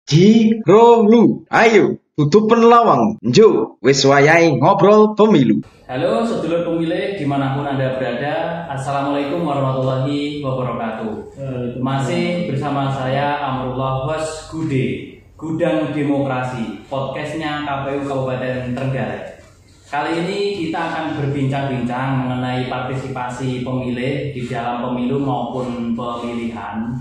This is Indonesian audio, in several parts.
Jirolu, ayo tutupen lawang, njuk wis wayahe ngobrol pemilu. Halo sedulur pemilih dimanapun Anda berada, Assalamualaikum warahmatullahi wabarakatuh. Masih bersama saya Amrullah Host Gudang Demokrasi, podcastnya KPU Kabupaten Trenggalek. Kali ini kita akan berbincang-bincang mengenai partisipasi pemilih di dalam pemilu maupun pemilihan.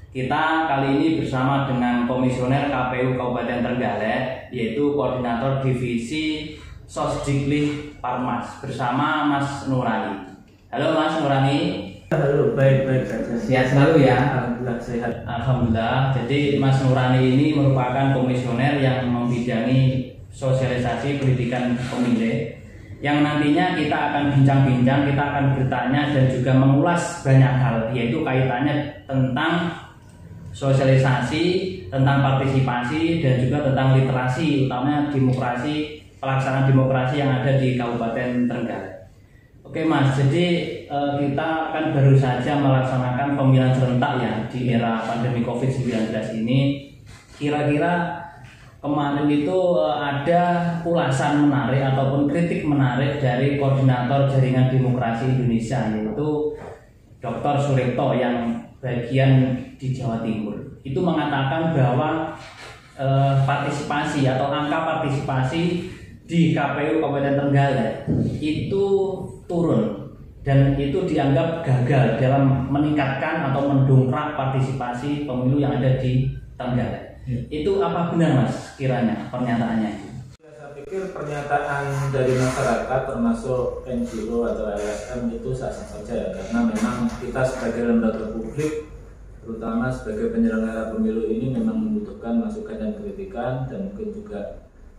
Kita kali ini bersama dengan Komisioner KPU Kabupaten Trenggalek, yaitu Koordinator Divisi Sosdiklik Parmas, bersama Mas Nurani. Halo Mas Nurani. Halo, baik saja. Sehat selalu ya? Alhamdulillah sehat. Alhamdulillah. Jadi Mas Nurani ini merupakan komisioner yang membidangi sosialisasi pendidikan pemilih, yang nantinya kita akan bincang-bincang, kita akan bertanya dan juga mengulas banyak hal, yaitu kaitannya tentang sosialisasi, tentang partisipasi, dan juga tentang literasi, utamanya demokrasi, pelaksanaan demokrasi yang ada di Kabupaten Trenggalek. Oke Mas, jadi kita kan baru saja melaksanakan pemilihan serentak ya di era pandemi COVID-19 ini. Kira-kira kemarin itu ada ulasan menarik ataupun kritik menarik dari Koordinator Jaringan Demokrasi Indonesia, yaitu Dr. Suripto yang bagian di Jawa Timur. Itu mengatakan bahwa partisipasi atau angka partisipasi di KPU Kabupaten Trenggalek itu turun dan itu dianggap gagal dalam meningkatkan atau mendongkrak partisipasi pemilu yang ada di Trenggalek. Itu apa benar Mas kiranya pernyataannya? Saya pikir pernyataan dari masyarakat termasuk NGO atau LSM itu sah-sah saja ya, karena memang kita sebagai lembaga publik, terutama sebagai penyelenggara pemilu ini memang membutuhkan masukan dan kritikan, dan mungkin juga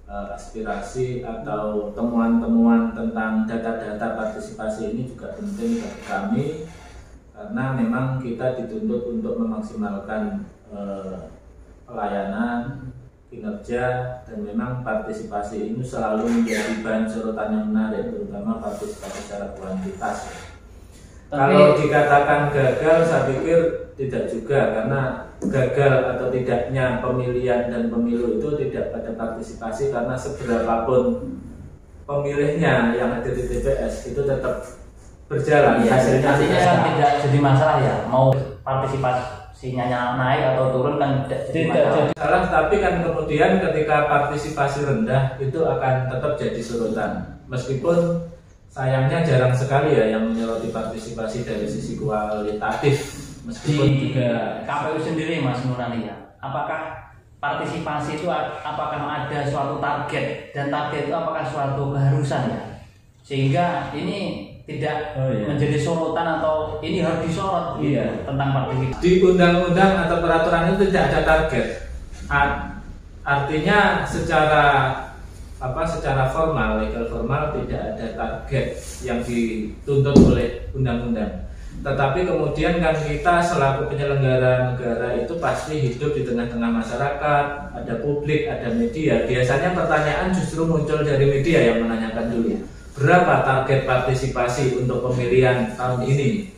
aspirasi atau temuan-temuan tentang data-data partisipasi ini juga penting bagi kami, karena memang kita dituntut untuk memaksimalkan pelayanan, kinerja, dan memang partisipasi ini selalu menjadi bahan sorotan yang menarik, terutama partisipasi secara kuantitas. Kalau dikatakan gagal, saya pikir tidak juga, karena gagal atau tidaknya pemilihan dan pemilu itu tidak pada partisipasi, karena seberapapun pemilihnya yang ada di TPS itu tetap berjalan. Ya, hasilnya tidak jadi masalah ya, mau partisipasinya naik atau turun kan tidak jadi masalah. Tapi kan kemudian ketika partisipasi rendah itu akan tetap jadi sorotan, meskipun sayangnya jarang sekali ya yang menyoroti partisipasi dari sisi kualitatif. Meskipun juga KPU sendiri Mas Nurani ya, apakah partisipasi itu apakah ada suatu target, dan target itu apakah suatu keharusan ya, sehingga ini tidak menjadi sorotan atau ini harus disorot tentang partisipasi. Di undang-undang atau peraturan itu tidak ada target. Artinya secara formal, legal formal tidak ada target yang dituntut oleh undang-undang. Tetapi kemudian kan kita selaku penyelenggara negara itu pasti hidup di tengah-tengah masyarakat, ada publik, ada media. Biasanya pertanyaan justru muncul dari media yang menanyakan dulu, berapa target partisipasi untuk pemilihan tahun ini?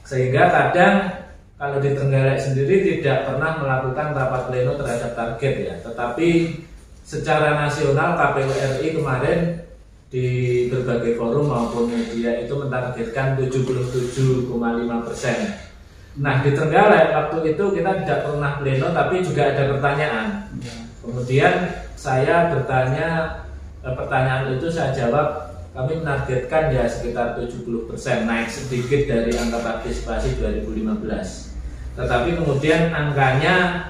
Sehingga kadang kalau di Trenggalek sendiri tidak pernah melakukan rapat pleno terhadap target ya, tetapi secara nasional KPU RI kemarin di berbagai forum maupun media itu mentargetkan 77,5%. Nah di Trenggalek waktu itu kita tidak pernah pleno, tapi juga ada pertanyaan. Kemudian saya bertanya, pertanyaan itu saya jawab, kami menargetkan ya sekitar 70%, naik sedikit dari angka partisipasi 2015. Tetapi kemudian angkanya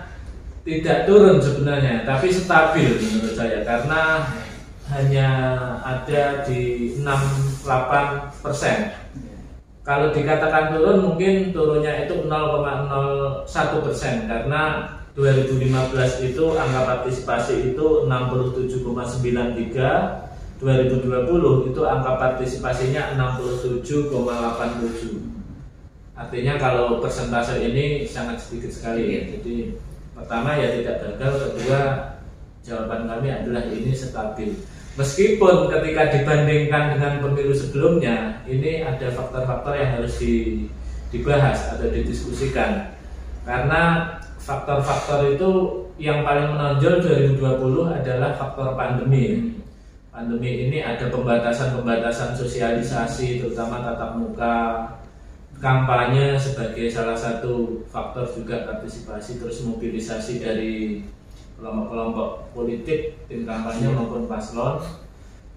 tidak turun sebenarnya, tapi stabil menurut saya, karena hanya ada di 68%. Kalau dikatakan turun, mungkin turunnya itu 0,01%, karena 2015 itu angka partisipasi itu 67,93, 2020 itu angka partisipasinya 67,87. Artinya kalau persentase ini sangat sedikit sekali ya. Jadi pertama ya tidak gagal, kedua jawaban kami adalah ini stabil. Meskipun ketika dibandingkan dengan pemilu sebelumnya, ini ada faktor-faktor yang harus dibahas atau didiskusikan. Karena faktor-faktor itu yang paling menonjol 2020 adalah faktor pandemi. Pandemi ini ada pembatasan sosialisasi, terutama tatap muka, kampanye sebagai salah satu faktor juga partisipasi, terus mobilisasi dari kelompok-kelompok politik, tim kampanye maupun paslon.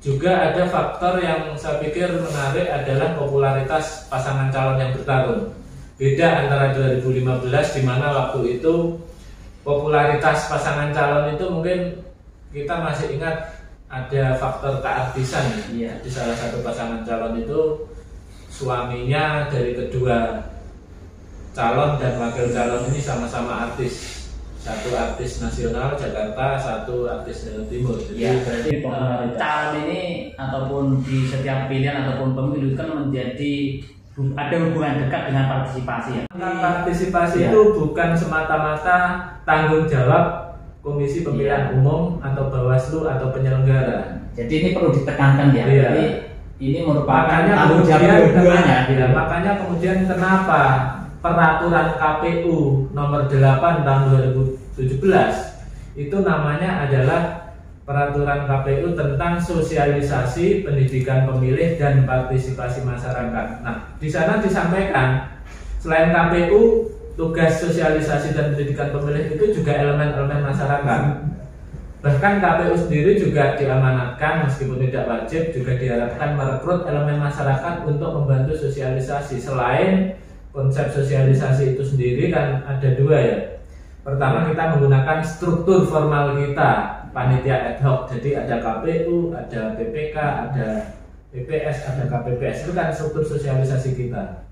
Juga ada faktor yang saya pikir menarik adalah popularitas pasangan calon yang bertarung. Beda antara 2015 di mana waktu itu popularitas pasangan calon itu mungkin kita masih ingat ada faktor keartisan. Di salah satu pasangan calon itu suaminya dari kedua calon dan wakil calon ini sama-sama artis. Satu artis nasional Jakarta, satu artis Jawa Timur. Jadi berarti calon ini ataupun di setiap pilihan ataupun pemilu kan menjadi ada hubungan dekat dengan partisipasi ya. Partisipasi itu bukan semata-mata tanggung jawab Komisi Pemilihan Umum atau Bawaslu atau penyelenggara. Jadi ini perlu ditekankan ya. Jadi ini merupakan tanggung jawab keduanya. Makanya kemudian kenapa peraturan KPU nomor 8 tahun 2017 itu namanya adalah peraturan KPU tentang sosialisasi pendidikan pemilih dan partisipasi masyarakat. Nah, di sana disampaikan selain KPU, tugas sosialisasi dan pendidikan pemilih itu juga elemen-elemen masyarakat. Bahkan KPU sendiri juga diamanatkan meskipun tidak wajib juga diharapkan merekrut elemen masyarakat untuk membantu sosialisasi. Selain konsep sosialisasi itu sendiri kan ada dua ya. Pertama kita menggunakan struktur formal kita, panitia ad hoc. Jadi ada KPU, ada PPK, ada PPS, ada KPPS. Itu kan struktur sosialisasi kita.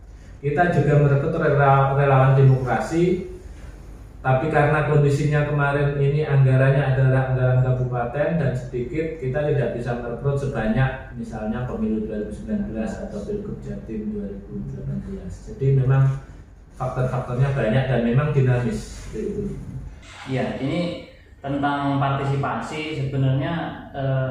Kita juga merekrut relawan demokrasi. Tapi karena kondisinya kemarin ini anggarannya adalah anggaran kabupaten dan sedikit, kita tidak bisa merekrut sebanyak misalnya pemilu 2019 atau Pilgub Jatim 2018. Jadi memang faktor-faktornya banyak dan memang dinamis. Ya, ini tentang partisipasi sebenarnya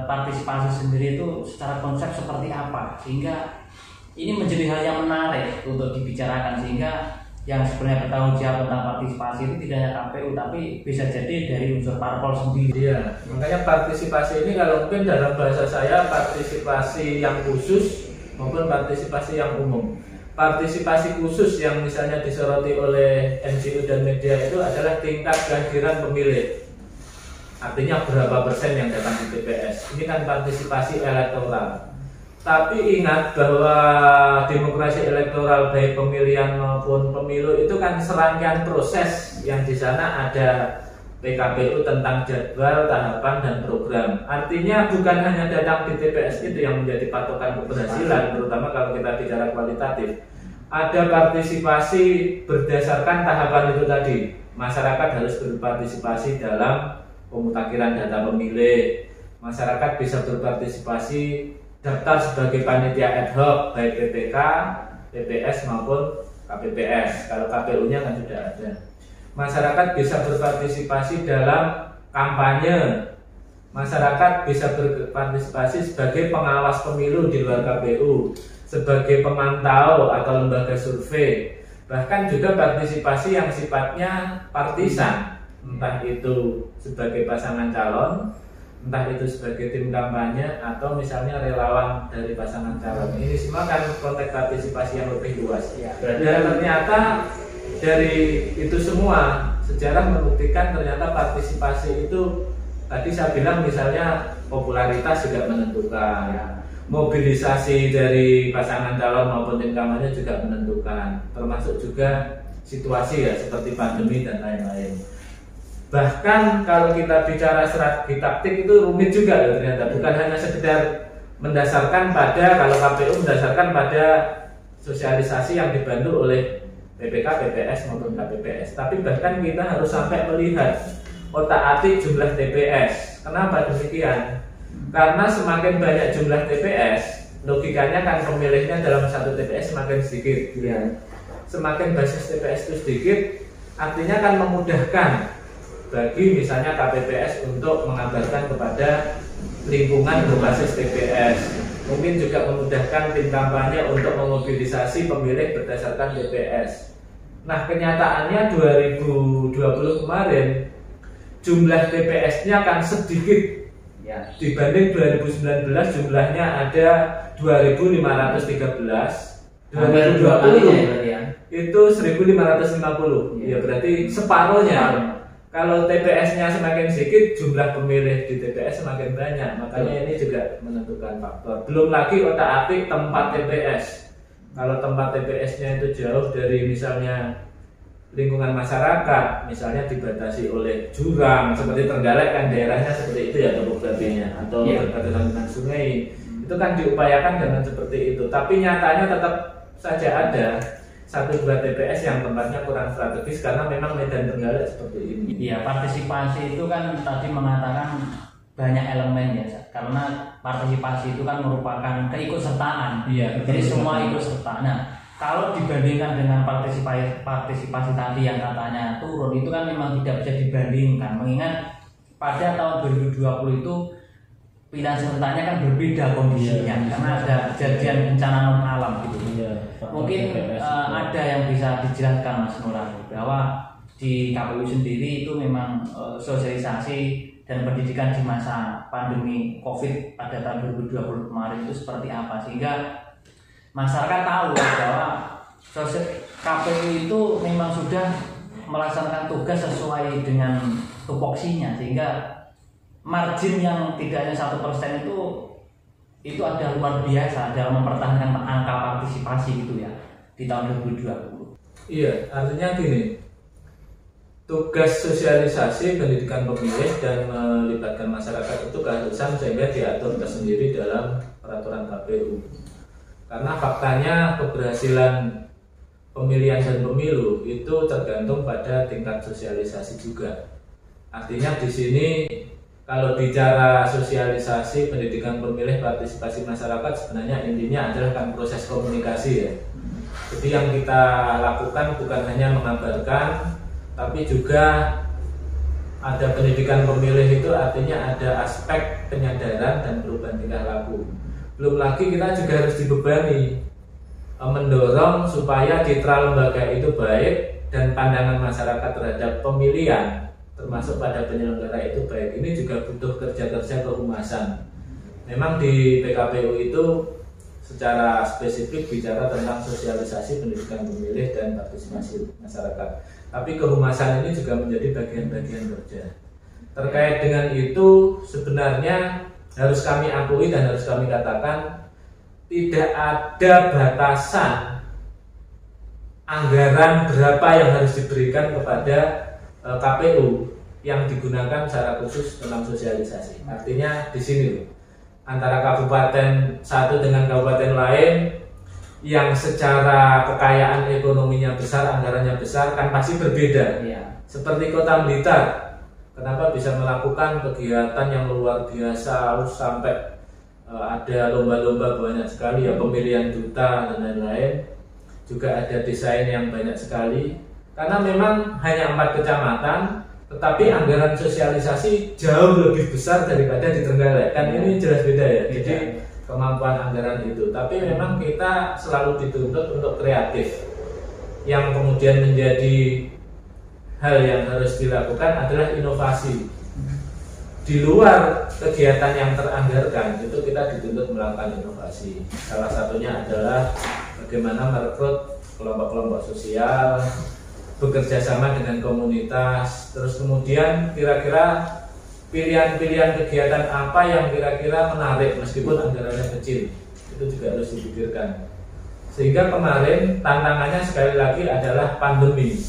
partisipasi sendiri itu secara konsep seperti apa sehingga ini menjadi hal yang menarik untuk dibicarakan sehingga yang sebenarnya bertanggung jawab tentang partisipasi itu tidak hanya KPU tapi bisa jadi dari unsur parpol sendiri. Iya, makanya partisipasi ini kalau mungkin dalam bahasa saya partisipasi yang khusus maupun partisipasi yang umum. Partisipasi khusus yang misalnya disoroti oleh NGO dan media itu adalah tingkat kehadiran pemilih. Artinya berapa persen yang datang di TPS. Ini kan partisipasi elektoral. Tapi ingat bahwa demokrasi elektoral baik pemilihan maupun pemilu itu kan serangkaian proses yang di sana ada PKPU tentang jadwal, tahapan dan program. Artinya bukan hanya datang di TPS itu yang menjadi patokan keberhasilan, terutama kalau kita bicara kualitatif. Ada partisipasi berdasarkan tahapan itu tadi. Masyarakat harus berpartisipasi dalam pemutakhiran data pemilih. Masyarakat bisa berpartisipasi daftar sebagai panitia ad hoc baik PPK, PPS maupun KPPS. Kalau KPU-nya kan sudah ada. Masyarakat bisa berpartisipasi dalam kampanye. Masyarakat bisa berpartisipasi sebagai pengawas pemilu di luar KPU, sebagai pemantau atau lembaga survei. Bahkan juga partisipasi yang sifatnya partisan, entah itu sebagai pasangan calon, entah itu sebagai tim kampanye atau misalnya relawan dari pasangan calon. Ini semua kan konteks partisipasi yang lebih luas. Dan ternyata dari itu semua sejarah membuktikan ternyata partisipasi itu tadi saya bilang misalnya popularitas juga menentukan, mobilisasi dari pasangan calon maupun tim kampanye juga menentukan, termasuk juga situasi ya seperti pandemi dan lain-lain. Bahkan kalau kita bicara strategi taktik itu rumit juga loh ternyata. Bukan hanya sekedar mendasarkan pada, kalau KPU mendasarkan pada sosialisasi yang dibantu oleh PPK, PPS maupun KPPS. Tapi bahkan kita harus sampai melihat otak-atik jumlah TPS. Kenapa demikian? Karena semakin banyak jumlah TPS, logikanya kan pemilihnya dalam satu TPS semakin sedikit. Semakin basis TPS itu sedikit, artinya kan memudahkan bagi misalnya KPPS untuk mengabarkan kepada lingkungan berbasis TPS. Mungkin juga memudahkan tim kampanye untuk memobilisasi pemilih berdasarkan TPS. Nah kenyataannya 2020 kemarin jumlah TPS-nya kan sedikit Ya. dibanding 2019 jumlahnya ada 2.513. Hampir 2 kali ya 2020 berarti ya. itu 1.550. Ya berarti separuhnya. Kalau TPS-nya semakin sedikit, jumlah pemilih di TPS semakin banyak. Makanya ini juga menentukan faktor. Belum lagi otak-atik tempat TPS. Kalau tempat TPS-nya itu jauh dari misalnya lingkungan masyarakat, misalnya dibatasi oleh jurang seperti Trenggalek kan daerahnya seperti itu ya topografinya, atau berbatasan dengan sungai, itu kan diupayakan dengan seperti itu. Tapi nyatanya tetap saja ada 1-2 TPS yang tempatnya kurang strategis karena memang medan Trenggalek seperti ini. Iya, partisipasi itu kan tadi mengatakan banyak elemen ya, karena partisipasi itu kan merupakan keikutsertaan. Iya, jadi semua ikut serta. Nah, kalau dibandingkan dengan partisipasi tadi yang katanya turun, itu kan memang tidak bisa dibandingkan. Mengingat pada tahun 2020 itu pilihan serentaknya kan berbeda kondisinya, karena ada kejadian bencana non alam gitu. Mungkin ada yang bisa dijelaskan Mas Nurani bahwa di KPU sendiri itu memang sosialisasi dan pendidikan di masa pandemi COVID pada tahun 2020 kemarin itu seperti apa, sehingga masyarakat tahu bahwa KPU itu memang sudah melaksanakan tugas sesuai dengan tupoksinya, sehingga margin yang tidak hanya 1% itu ada luar biasa dalam mempertahankan angka partisipasi gitu ya di tahun 2020. Iya, artinya gini, tugas sosialisasi pendidikan pemilih dan melibatkan masyarakat itu keharusan sehingga diatur tersendiri dalam peraturan KPU. Karena faktanya keberhasilan pemilihan dan pemilu itu tergantung pada tingkat sosialisasi juga. Artinya di sini kalau bicara sosialisasi pendidikan pemilih partisipasi masyarakat, sebenarnya intinya adalah kan proses komunikasi ya. Jadi yang kita lakukan bukan hanya mengabarkan, tapi juga ada pendidikan pemilih itu artinya ada aspek penyadaran dan perubahan tingkah laku. Belum lagi kita juga harus dibebani mendorong supaya citra lembaga itu baik dan pandangan masyarakat terhadap pemilihan termasuk pada penyelenggara itu baik. Ini juga butuh kerja-kerja kehumasan. Memang di PKPU itu secara spesifik bicara tentang sosialisasi pendidikan pemilih dan partisipasi masyarakat. Tapi kehumasan ini juga menjadi bagian-bagian kerja. Terkait dengan itu sebenarnya harus kami akui dan harus kami katakan tidak ada batasan anggaran berapa yang harus diberikan kepada KPU yang digunakan secara khusus tentang sosialisasi. Artinya di sini antara kabupaten satu dengan kabupaten lain yang secara kekayaan ekonominya besar, anggarannya besar kan pasti berbeda. Ya. Seperti Kota Blitar, kenapa bisa melakukan kegiatan yang luar biasa sampai ada lomba-lomba banyak sekali ya, pemilihan duta dan lain-lain. Juga ada desain yang banyak sekali. Karena memang hanya 4 kecamatan, tetapi anggaran sosialisasi jauh lebih besar daripada di Trenggalek. Kan ini jelas beda ya. Jadi kemampuan anggaran itu. Tapi memang kita selalu dituntut untuk kreatif. Yang kemudian menjadi hal yang harus dilakukan adalah inovasi. Di luar kegiatan yang teranggarkan, itu kita dituntut melakukan inovasi. Salah satunya adalah bagaimana merekrut kelompok-kelompok sosial, bekerja sama dengan komunitas, terus kemudian kira-kira pilihan-pilihan kegiatan apa yang kira-kira menarik meskipun anggarannya kecil, itu juga harus dipikirkan. Sehingga kemarin tantangannya sekali lagi adalah pandemi.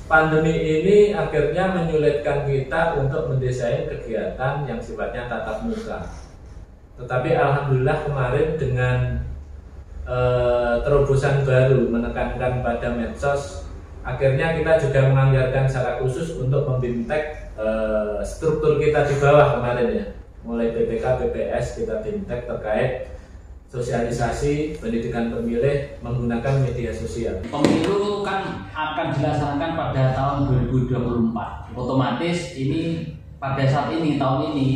Pandemi ini akhirnya menyulitkan kita untuk mendesain kegiatan yang sifatnya tatap muka. Tetapi alhamdulillah kemarin dengan terobosan baru menekankan pada medsos, akhirnya kita juga menganggarkan secara khusus untuk membintek struktur kita di bawah kemarin ya. Mulai PPK, PPS kita bintek terkait sosialisasi pendidikan pemilih menggunakan media sosial. Pemilu kan akan dilaksanakan pada tahun 2024. Otomatis ini pada saat ini tahun ini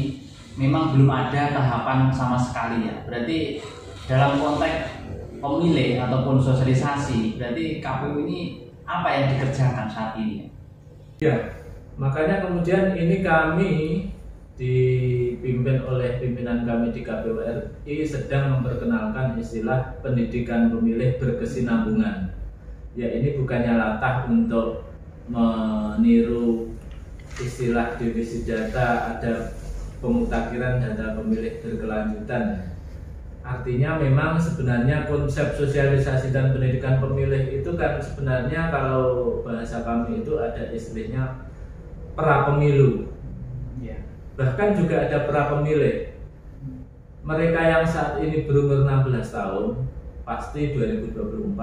memang belum ada tahapan sama sekali ya. Berarti dalam konteks pemilih ataupun sosialisasi, berarti KPU ini apa yang dikerjakan saat ini? Ya, Makanya kemudian ini kami dipimpin oleh pimpinan kami di KPU RI sedang memperkenalkan istilah pendidikan pemilih berkesinambungan. Ya, ini bukannya latah untuk meniru istilah divisi data ada pemutakhiran data pemilih berkelanjutan. Artinya memang sebenarnya konsep sosialisasi dan pendidikan pemilih itu kan sebenarnya kalau bahasa kami itu ada istilahnya pra pemilu. Bahkan juga ada pra pemilih. Mereka yang saat ini berumur 16 tahun pasti 2024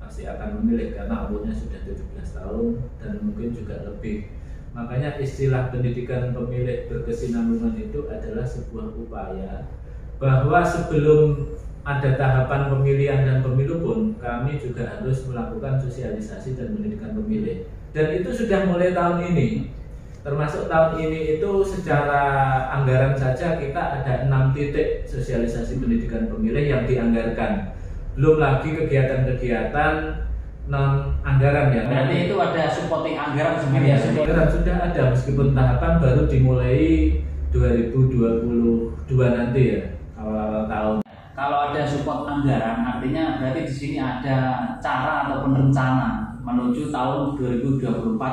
pasti akan memilih karena umurnya sudah 17 tahun dan mungkin juga lebih. Makanya istilah pendidikan pemilih berkesinambungan itu adalah sebuah upaya bahwa sebelum ada tahapan pemilihan dan pemilu pun kami juga harus melakukan sosialisasi dan pendidikan pemilih. Dan itu sudah mulai tahun ini. Termasuk tahun ini itu secara anggaran saja kita ada 6 titik sosialisasi pendidikan pemilih yang dianggarkan. Belum lagi kegiatan-kegiatan non anggaran ya. Berarti itu ada supporting anggaran sendiri ya. Anggaran sudah ada meskipun tahapan baru dimulai 2022 nanti ya, awal-awal tahun. Kalau ada support anggaran artinya berarti di sini ada cara ataupun rencana menuju tahun 2024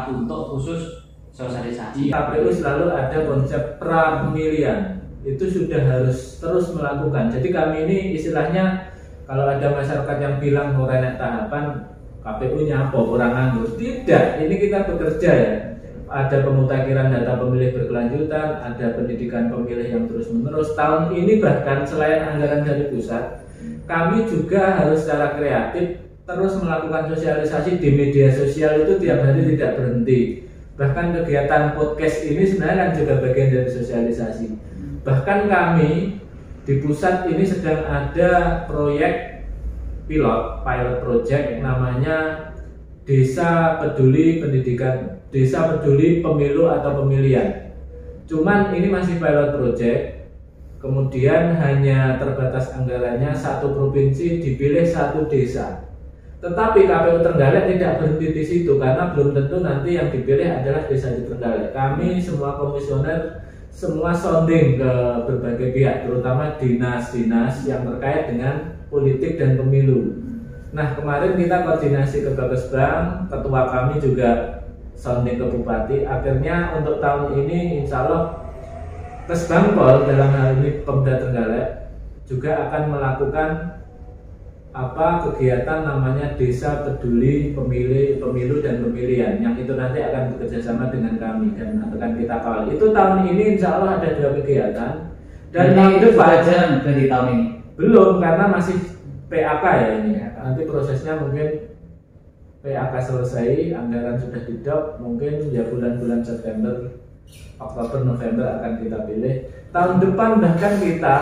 untuk khusus sosialisasi. KPU selalu ada konsep pra pemilihan, itu sudah harus terus melakukan. Jadi kami ini istilahnya kalau ada masyarakat yang bilang mau renek tahapan KPU nyapo kurang nganggur, tidak. Ini kita bekerja ya. Ada pemutakhiran data pemilih berkelanjutan, ada pendidikan pemilih yang terus menerus. Tahun ini bahkan selain anggaran dari pusat, kami juga harus secara kreatif terus melakukan sosialisasi di media sosial itu tiap hari tidak berhenti. Bahkan kegiatan podcast ini sebenarnya kan juga bagian dari sosialisasi. Bahkan kami di pusat ini sedang ada proyek pilot project namanya Desa Peduli Pendidikan, Desa Peduli Pemilu atau Pemilihan. Cuman ini masih pilot project, kemudian hanya terbatas anggarannya satu provinsi dipilih satu desa. Tetapi KPU Trenggalek tidak berhenti di situ karena belum tentu nanti yang dipilih adalah desa di Trenggalek. Kami semua komisioner semua sounding ke berbagai pihak, terutama dinas-dinas yang terkait dengan politik dan pemilu. Nah, kemarin kita koordinasi ke Bapesbang, ketua kami juga sounding ke Bupati. Akhirnya untuk tahun ini insya Allah Kesbangpol dalam hal ini Pemda Trenggalek juga akan melakukan kegiatan namanya Desa Peduli Pemilu dan Pemilihan, yang itu nanti akan bekerjasama dengan kami dan akan kita kawal. Itu tahun ini insya Allah ada 2 kegiatan dan tahun depan dari tahun ini belum karena masih PAK ya ini. Nanti prosesnya mungkin PAK selesai, anggaran sudah didop, mungkin ya bulan-bulan September, Oktober, November akan kita pilih. Tahun depan bahkan kita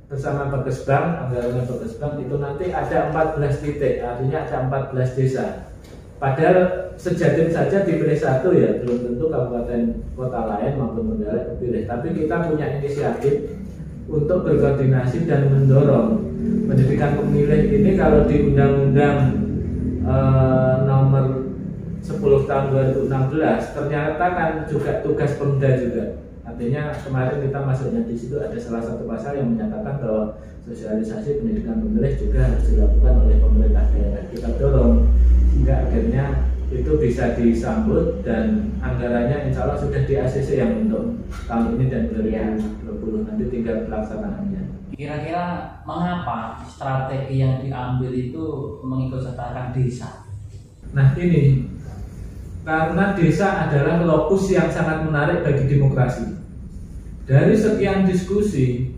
bersama Bapesbang, anggarannya Bapesbang itu nanti ada 14 titik, artinya ada 14 desa. Padahal sejatim saja dipilih satu ya, belum tentu kabupaten kota lain maupun Trenggalek terpilih. Tapi kita punya inisiatif untuk berkoordinasi dan mendorong pendidikan pemilih ini. Kalau di Undang-Undang nomor 10 tahun 2016 ternyata kan juga tugas Pemda juga. Artinya kemarin kita masuknya di situ ada salah satu pasal yang menyatakan bahwa sosialisasi pendidikan pemilih juga harus dilakukan oleh pemerintah daerah. Kita dorong sehingga akhirnya itu bisa disambut dan anggarannya insya Allah sudah di ACC yang untuk tahun ini dan 2020 nanti tinggal pelaksanaannya. Kira-kira mengapa strategi yang diambil itu mengikutsertakan desa? Nah ini karena desa adalah lokus yang sangat menarik bagi demokrasi. Dari sekian diskusi,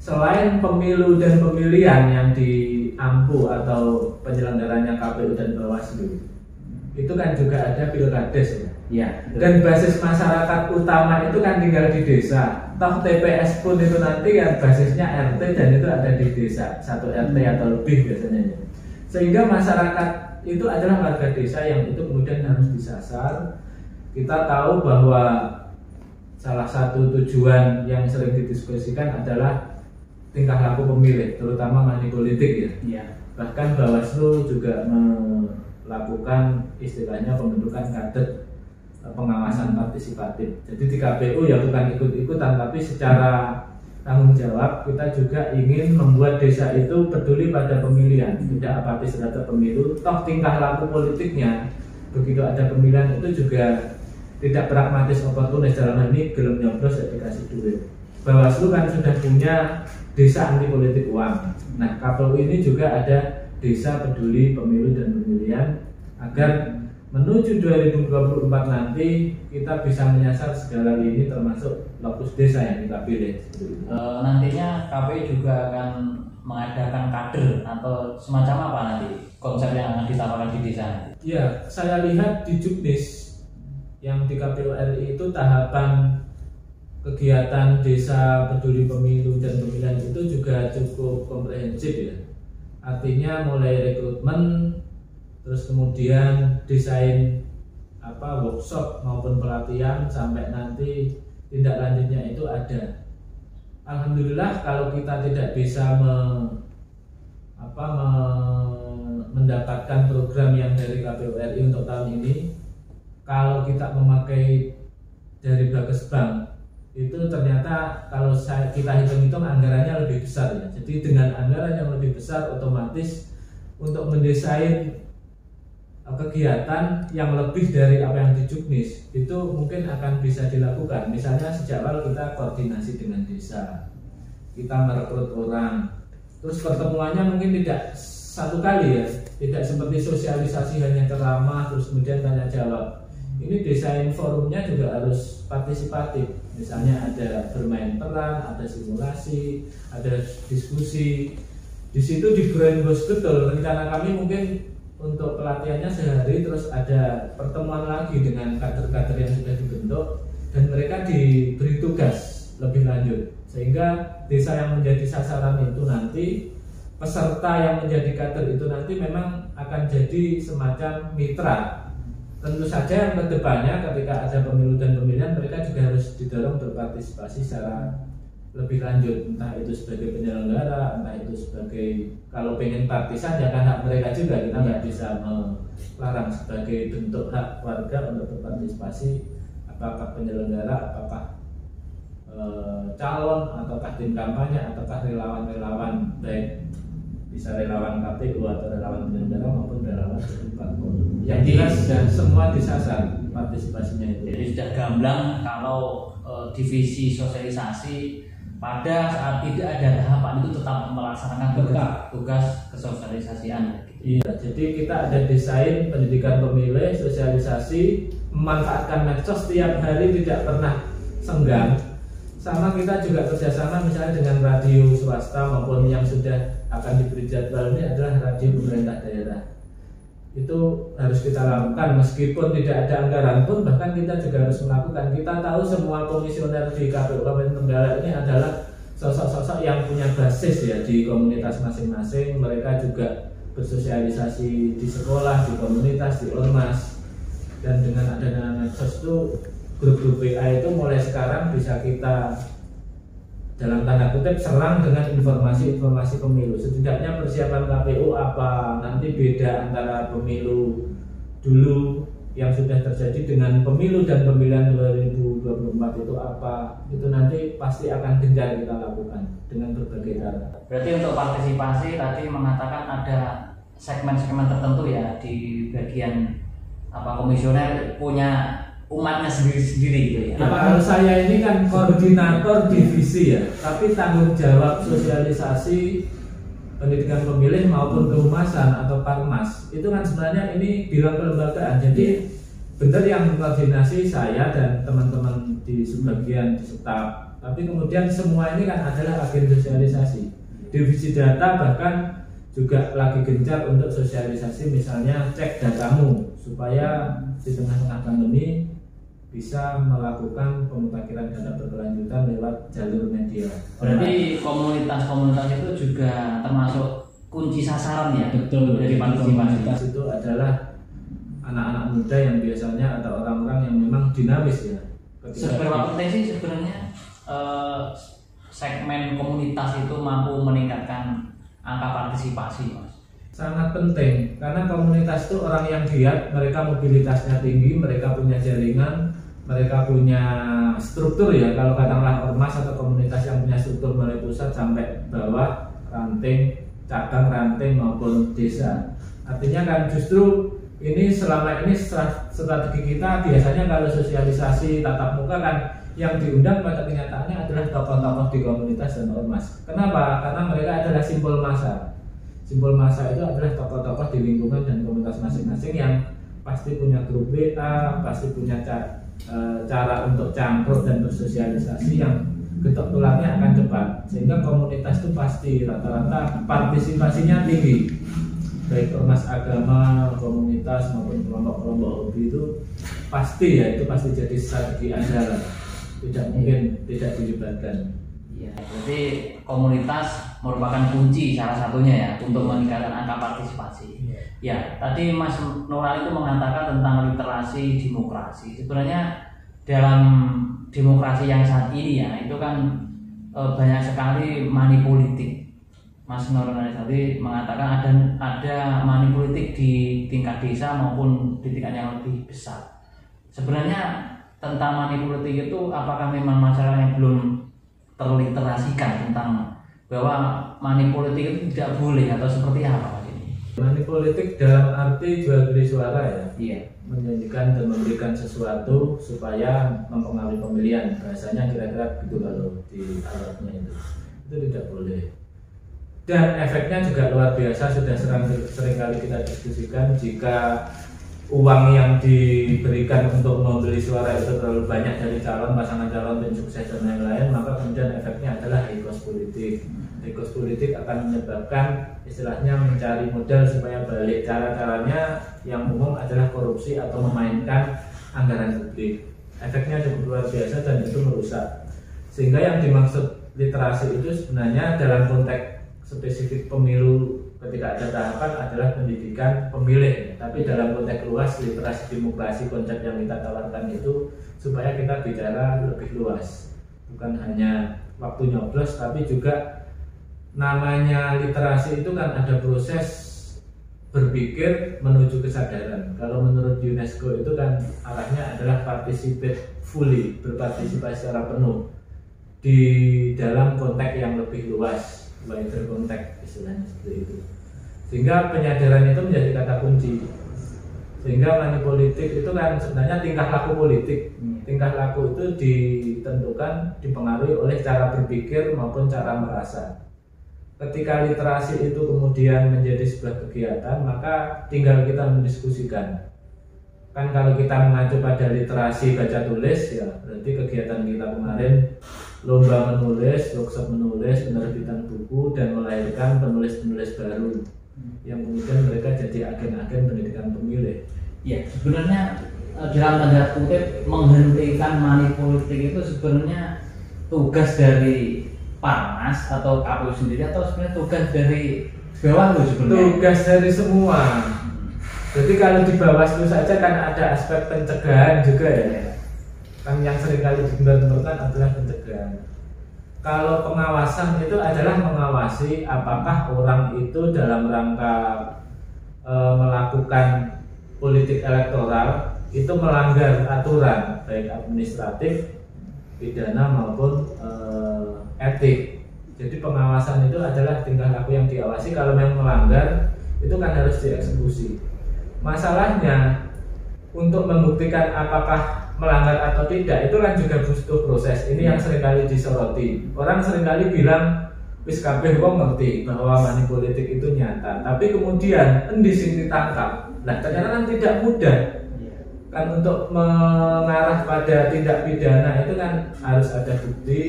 selain pemilu dan pemilihan yang diampu atau penyelenggaranya KPU dan Bawaslu, itu kan juga ada pilkades ya. Dan basis masyarakat utama itu kan tinggal di desa. Toh TPS pun itu nanti kan basisnya RT dan itu ada di desa, 1 RT atau lebih biasanya. Sehingga masyarakat itu adalah warga desa yang itu kemudian harus disasar. Kita tahu bahwa salah satu tujuan yang sering didiskusikan adalah tingkah laku pemilih, terutama money politik ya. Bahkan Bawaslu juga melakukan istilahnya pembentukan kader pengawasan partisipatif. Jadi di KPU ya bukan ikut-ikutan, tapi secara tanggung jawab kita juga ingin membuat desa itu peduli pada pemilihan, tidak apatis terhadap pemilu. Toh tingkah laku politiknya begitu ada pemilihan itu juga tidak pragmatis oportunis, dalam hal ini gelem nyoblos ya dikasih duit. Bawaslu kan sudah punya desa anti politik uang. Nah, KPU ini juga ada desa peduli pemilu dan pemilihan agar menuju 2024 nanti kita bisa menyasar segala lini termasuk lokus desa yang kita pilih. Nantinya KPU juga akan mengadakan kader atau semacam apa nanti konsep yang akan ditawarkan di desa? Ya, saya lihat di Juknis yang di KPU RI itu tahapan kegiatan desa peduli pemilu dan pemilihan itu juga cukup komprehensif ya. Artinya mulai rekrutmen, terus kemudian desain workshop maupun pelatihan sampai nanti tindak lanjutnya itu ada. Alhamdulillah kalau kita tidak bisa mendapatkan program yang dari KPU RI untuk tahun ini, kalau kita memakai dari Bakesbank itu ternyata kalau kita hitung-hitung anggarannya lebih besar ya. Jadi dengan anggaran yang lebih besar otomatis untuk mendesain kegiatan yang lebih dari apa yang di Juknis itu mungkin akan bisa dilakukan. Misalnya sejak awal kita koordinasi dengan desa, kita merekrut orang, terus pertemuannya mungkin tidak satu kali ya, tidak seperti sosialisasi hanya ceramah terus kemudian tanya jawab. Ini desain forumnya juga harus partisipatif. Misalnya ada bermain peran, ada simulasi, ada diskusi. Di situ di brainwash betul. Rencana kami mungkin untuk pelatihannya sehari, terus ada pertemuan lagi dengan kader-kader yang sudah dibentuk dan mereka diberi tugas lebih lanjut. Sehingga desa yang menjadi sasaran itu nanti, peserta yang menjadi kader itu nanti memang akan jadi semacam mitra. Tentu saja yang kedepannya ketika ada pemilu dan pemilihan mereka juga harus didorong berpartisipasi secara lebih lanjut, entah itu sebagai penyelenggara, entah itu sebagai, kalau pengen partisan ya kan hak mereka juga, kita nggak bisa melarang sebagai bentuk hak warga untuk berpartisipasi, apakah penyelenggara, apakah calon, ataukah tim kampanye, ataukah relawan-relawan, baik bisa relawan KPU atau relawan penyelenggara maupun relawan dari platform. Yang jelas dan semua disasar partisipasinya itu. Jadi sudah gamblang kalau divisi sosialisasi pada saat tidak ada tahapan itu tetap melaksanakan tugas kesosialisasian. Iya, jadi kita ada desain pendidikan pemilih, sosialisasi, memanfaatkan medsos setiap hari tidak pernah senggang. Sama kita juga kerjasama misalnya dengan radio swasta maupun yang sudah akan diberi jadwal ini adalah radio pemerintah daerah. Itu harus kita lakukan meskipun tidak ada anggaran pun, bahkan kita juga harus melakukan. Kita tahu semua komisioner di KPU Kabupaten Trenggalek ini adalah sosok-sosok yang punya basis ya di komunitas masing-masing. Mereka juga bersosialisasi di sekolah, di komunitas, di ormas. Dan dengan adanya medsos itu, grup-grup WA itu mulai sekarang bisa kita dalam tanda kutip serang dengan informasi-informasi pemilu. Setidaknya persiapan KPU apa, nanti beda antara pemilu dulu yang sudah terjadi dengan pemilu dan pemilihan 2024 itu apa, itu nanti pasti akan gencar kita lakukan dengan berbagai cara. Berarti untuk partisipasi tadi mengatakan ada segmen-segmen tertentu ya di bagian komisioner punya umatnya sendiri-sendiri gitu ya. Nah, kalau saya ini kan koordinator divisi ya, tapi tanggung jawab sosialisasi pendidikan pemilih maupun kehumasan atau parmas itu kan sebenarnya ini bidang kelembagaan. Jadi benar yang koordinasi saya dan teman-teman di sebagian di staf, tapi kemudian semua ini kan adalah agen sosialisasi. Divisi data bahkan juga lagi gencar untuk sosialisasi, misalnya cek datamu supaya di tengah-tengah pandemi bisa melakukan pemutakhiran data berkelanjutan lewat jalur media. Berarti komunitas-komunitas itu juga termasuk kunci sasaran ya? Betul. Dari partisipasi itu adalah anak-anak muda yang biasanya atau orang-orang yang memang dinamis ya. Seberapa penting sih sebenarnya segmen komunitas itu mampu meningkatkan angka partisipasi, Mas? sangat penting karena komunitas itu orang yang giat, mereka mobilitasnya tinggi, mereka punya jaringan, mereka punya struktur ya. Kalau katakanlah ormas atau komunitas yang punya struktur mulai pusat sampai bawah, ranting, cabang, ranting maupun desa. Artinya kan justru ini selama ini strategi kita biasanya kalau sosialisasi tatap muka kan yang diundang pada kenyataannya adalah tokoh-tokoh di komunitas dan ormas. Kenapa? Karena mereka adalah simpul massa. Simpul massa itu adalah tokoh-tokoh di lingkungan dan komunitas masing-masing yang pasti punya grup WA, pasti punya cara untuk cangkruk dan bersosialisasi yang getok tulangnya akan cepat. Sehingga komunitas itu pasti rata-rata partisipasinya tinggi. Baik ormas agama, komunitas maupun kelompok-kelompok hobi itu pasti ya, itu pasti jadi strategi andalan. Tidak mungkin tidak dilibatkan. Ya, jadi komunitas merupakan kunci salah satunya ya untuk meningkatkan angka partisipasi. Ya, tadi Mas Nurani itu mengatakan tentang literasi demokrasi. Sebenarnya dalam demokrasi yang saat ini ya itu kan banyak sekali money politik. Mas Nurani tadi mengatakan ada money politik di tingkat desa maupun di tingkat yang lebih besar. Sebenarnya tentang money politik itu apakah memang masyarakat yang belum terliterasikan tentang bahwa money politik itu tidak boleh atau seperti apa Mas ini? Money politik dalam arti jual beli suara ya. Iya. Menjanjikan dan memberikan sesuatu supaya mempengaruhi pemilihan. Bahasanya kira-kira gitu kalau di alatnya itu tidak boleh. Dan efeknya juga luar biasa, sudah sering kali kita diskusikan. Jika uang yang diberikan untuk membeli suara itu terlalu banyak dari pasangan calon tim sukses dan lain-lain, maka kemudian efeknya adalah high cost politik. High cost politik akan menyebabkan istilahnya mencari modal supaya balik. Cara-caranya yang umum adalah korupsi atau memainkan anggaran publik. Efeknya cukup luar biasa dan itu merusak. Sehingga yang dimaksud literasi itu sebenarnya dalam konteks spesifik pemilu ketika ada tahapan adalah pendidikan pemilih, tapi dalam konteks luas literasi demokrasi konsep yang kita tawarkan itu supaya kita bicara lebih luas, bukan hanya waktu nyoblos tapi juga namanya literasi itu kan ada proses berpikir menuju kesadaran. Kalau menurut UNESCO itu kan arahnya adalah participate fully, berpartisipasi secara penuh di dalam konteks yang lebih luas, wider konteks istilahnya seperti itu. Sehingga penyadaran itu menjadi kata kunci. Sehingga money politik itu kan sebenarnya tingkah laku politik. Tingkah laku itu ditentukan, dipengaruhi oleh cara berpikir maupun cara merasa. Ketika literasi itu kemudian menjadi sebuah kegiatan, maka tinggal kita mendiskusikan. Kan kalau kita mengacu pada literasi baca tulis ya, berarti kegiatan kita kemarin lomba menulis, workshop menulis, penerbitan buku dan melahirkan penulis-penulis baru yang kemudian mereka jadi agen-agen pendidikan pemilih. Ya, sebenarnya dalam tanda kutip menghentikan money politik itu sebenarnya tugas dari Parmas atau KPU sendiri atau sebenarnya tugas dari Bawaslu sebenarnya? Tugas dari semua. Jadi kalau di Bawaslu saja kan ada aspek pencegahan juga ya. Kan yang seringkali dibenturkan adalah pencegahan. Kalau pengawasan itu adalah mengawasi apakah orang itu dalam rangka melakukan politik elektoral itu melanggar aturan baik administratif, pidana maupun etik. Jadi pengawasan itu adalah tingkah laku yang diawasi. Kalau memang melanggar itu kan harus dieksekusi. Masalahnya untuk membuktikan apakah melanggar atau tidak itu kan juga butuh proses. Ini yang seringkali disoroti. Orang seringkali bilang wis kabeh wong ngerti bahwa money politik itu nyata, tapi kemudian endi sing ditangkap. Nah, ternyata kan tidak mudah. Kan untuk mengarah pada tindak pidana itu kan harus ada bukti,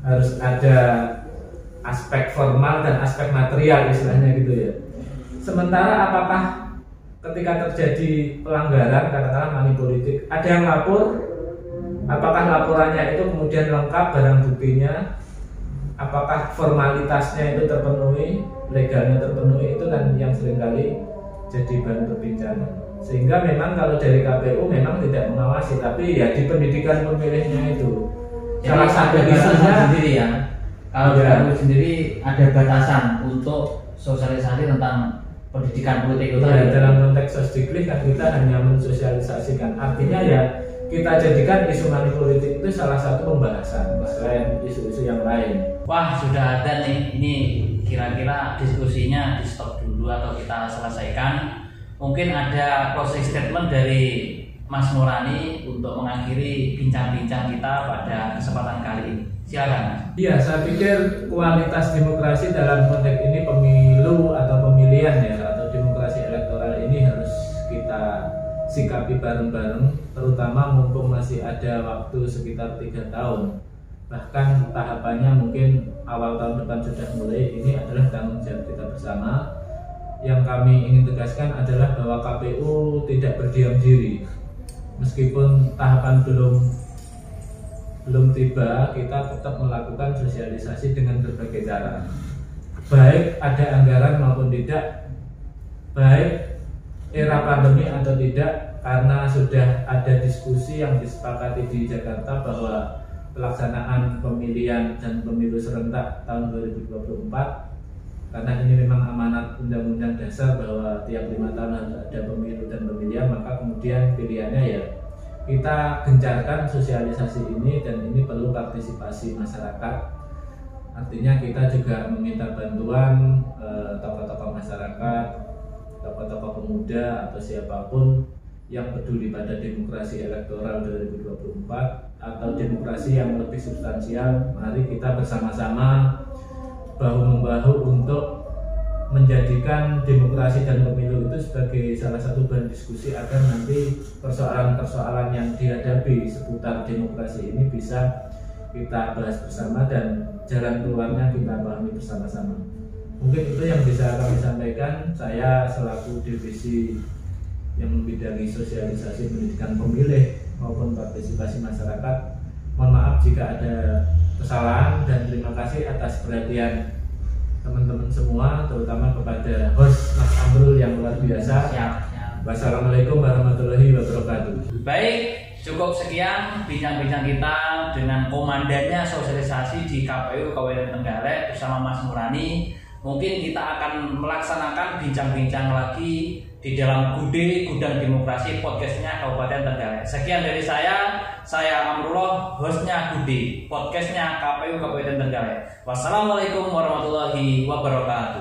harus ada aspek formal dan aspek material istilahnya gitu ya. Sementara apakah ketika terjadi pelanggaran katakanlah money politik, ada yang lapor, apakah laporannya itu kemudian lengkap barang buktinya, apakah formalitasnya itu terpenuhi, legalnya terpenuhi, itu kan yang seringkali jadi bahan perbincangan. Sehingga memang kalau dari KPU memang tidak mengawasi, tapi ya di pendidikan pemilihnya itu salah satu batasan sendiri ya. Kalau KPU sendiri ada batasan untuk sosialisasi tentang pendidikan politik itu. Ya, dalam konteks Sosdiklik kan kita hanya mensosialisasikan. Artinya ya kita jadikan isu money politik itu salah satu pembahasan selain isu-isu yang lain. Wah, sudah ada nih. Ini kira-kira diskusinya di stop dulu atau kita selesaikan. Mungkin ada closing statement dari Mas Nurani untuk mengakhiri bincang-bincang kita pada kesempatan kali ini. Silakan. Iya, saya pikir kualitas demokrasi dalam konteks ini pemilu atau pemilihan ya atau demokrasi elektoral ini harus kita sikapi bareng-bareng, terutama mumpung masih ada waktu sekitar 3 tahun. Bahkan tahapannya mungkin awal tahun depan sudah mulai. Ini adalah tanggung jawab kita bersama. Yang kami ingin tegaskan adalah bahwa KPU tidak berdiam diri. Meskipun tahapan belum tiba, kita tetap melakukan sosialisasi dengan berbagai cara. Baik ada anggaran maupun tidak, baik era pandemi atau tidak, karena sudah ada diskusi yang disepakati di Jakarta bahwa pelaksanaan pemilihan dan pemilu serentak tahun 2024, karena ini memang amanat Undang-Undang Dasar bahwa tiap 5 tahun harus ada pemilu dan pemilihan, maka kemudian pilihannya ya kita gencarkan sosialisasi ini, dan ini perlu partisipasi masyarakat. Artinya kita juga meminta bantuan tokoh-tokoh masyarakat, tokoh-tokoh pemuda atau siapapun yang peduli pada demokrasi elektoral 2024 atau demokrasi yang lebih substansial. Mari kita bersama-sama bahu-membahu untuk menjadikan demokrasi dan pemilu itu sebagai salah satu bahan diskusi agar nanti persoalan-persoalan yang dihadapi seputar demokrasi ini bisa kita bahas bersama dan jalan keluarnya kita pahami bersama-sama. Mungkin itu yang bisa kami sampaikan. Saya selaku divisi yang membidangi sosialisasi pendidikan pemilih maupun partisipasi masyarakat, mohon maaf jika ada kesalahan, dan terima kasih atas perhatian teman-teman semua, terutama kepada host Mas Amrul yang luar biasa. Siap. Wassalamualaikum warahmatullahi wabarakatuh. Baik, cukup sekian bincang-bincang kita dengan komandannya sosialisasi di KPU Kabupaten Trenggalek bersama Mas Nurani. Mungkin kita akan melaksanakan bincang-bincang lagi di dalam Gudang Demokrasi podcastnya Kabupaten Trenggalek. Sekian dari saya Amrullah, hostnya Gude, podcastnya KPU Kabupaten Trenggalek. Wassalamualaikum warahmatullahi wabarakatuh.